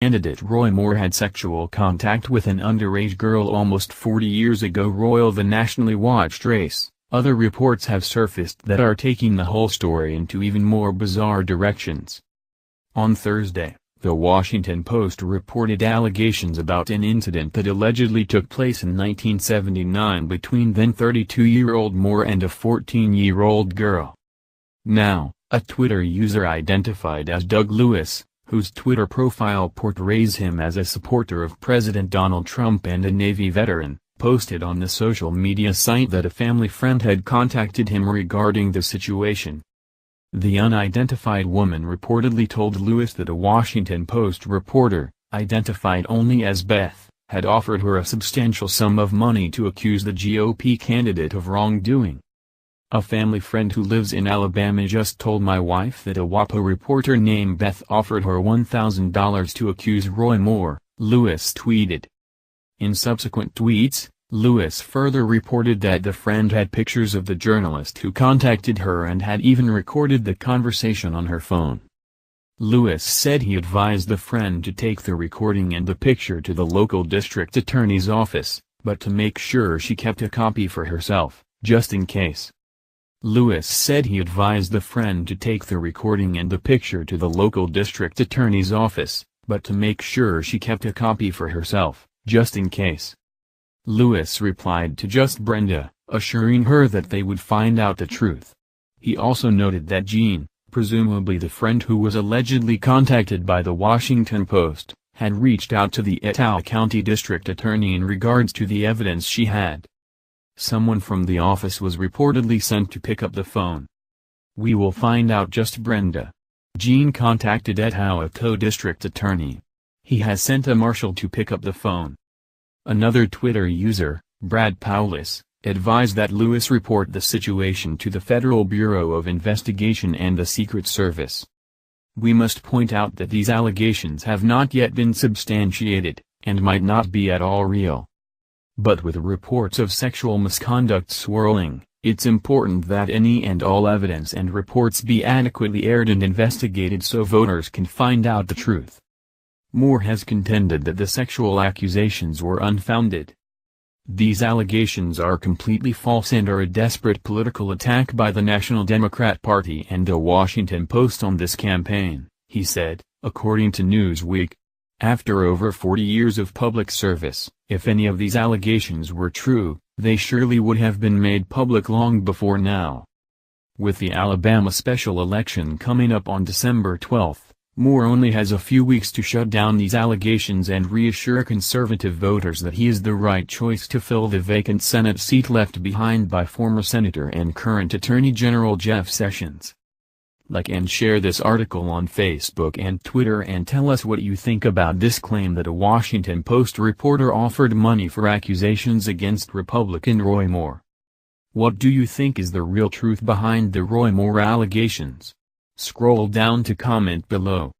Candidate Roy Moore had sexual contact with an underage girl almost 40 years ago. Royal the nationally watched race. Other reports have surfaced that are taking the whole story into even more bizarre directions. On Thursday, The Washington Post reported allegations about an incident that allegedly took place in 1979 between then 32-year-old Moore and a 14-year-old girl. Now, a Twitter user identified as Doug Lewis, whose Twitter profile portrays him as a supporter of President Donald Trump and a Navy veteran, posted on the social media site that a family friend had contacted him regarding the situation. The unidentified woman reportedly told Lewis that a Washington Post reporter, identified only as Beth, had offered her a substantial sum of money to accuse the GOP candidate of wrongdoing. "A family friend who lives in Alabama just told my wife that a WAPO reporter named Beth offered her $1,000 to accuse Roy Moore," Lewis tweeted. In subsequent tweets, Lewis further reported that the friend had pictures of the journalist who contacted her and had even recorded the conversation on her phone. Lewis said he advised the friend to take the recording and the picture to the local district attorney's office, but to make sure she kept a copy for herself, just in case. Lewis said he advised the friend to take the recording and the picture to the local district attorney's office, but to make sure she kept a copy for herself, just in case. Lewis replied to Just Brenda, assuring her that they would find out the truth. He also noted that Jean, presumably the friend who was allegedly contacted by the Washington Post, had reached out to the Etowah County District Attorney in regards to the evidence she had. Someone from the office was reportedly sent to pick up the phone. "We will find out, Just Brenda." Jean contacted Etowah Co-District Attorney. He has sent a marshal to pick up the phone. Another Twitter user, Brad Powlis, advised that Lewis report the situation to the Federal Bureau of Investigation and the Secret Service. "We must point out that these allegations have not yet been substantiated, and might not be at all real. But with reports of sexual misconduct swirling, it's important that any and all evidence and reports be adequately aired and investigated so voters can find out the truth." Moore has contended that the sexual accusations were unfounded. "These allegations are completely false and are a desperate political attack by the National Democrat Party and the Washington Post on this campaign," he said, according to Newsweek. After over 40 years of public service, if any of these allegations were true, they surely would have been made public long before now. With the Alabama special election coming up on December 12, Moore only has a few weeks to shut down these allegations and reassure conservative voters that he is the right choice to fill the vacant Senate seat left behind by former Senator and current Attorney General Jeff Sessions. Like and share this article on Facebook and Twitter and tell us what you think about this claim that a Washington Post reporter offered money for accusations against Republican Roy Moore. What do you think is the real truth behind the Roy Moore allegations? Scroll down to comment below.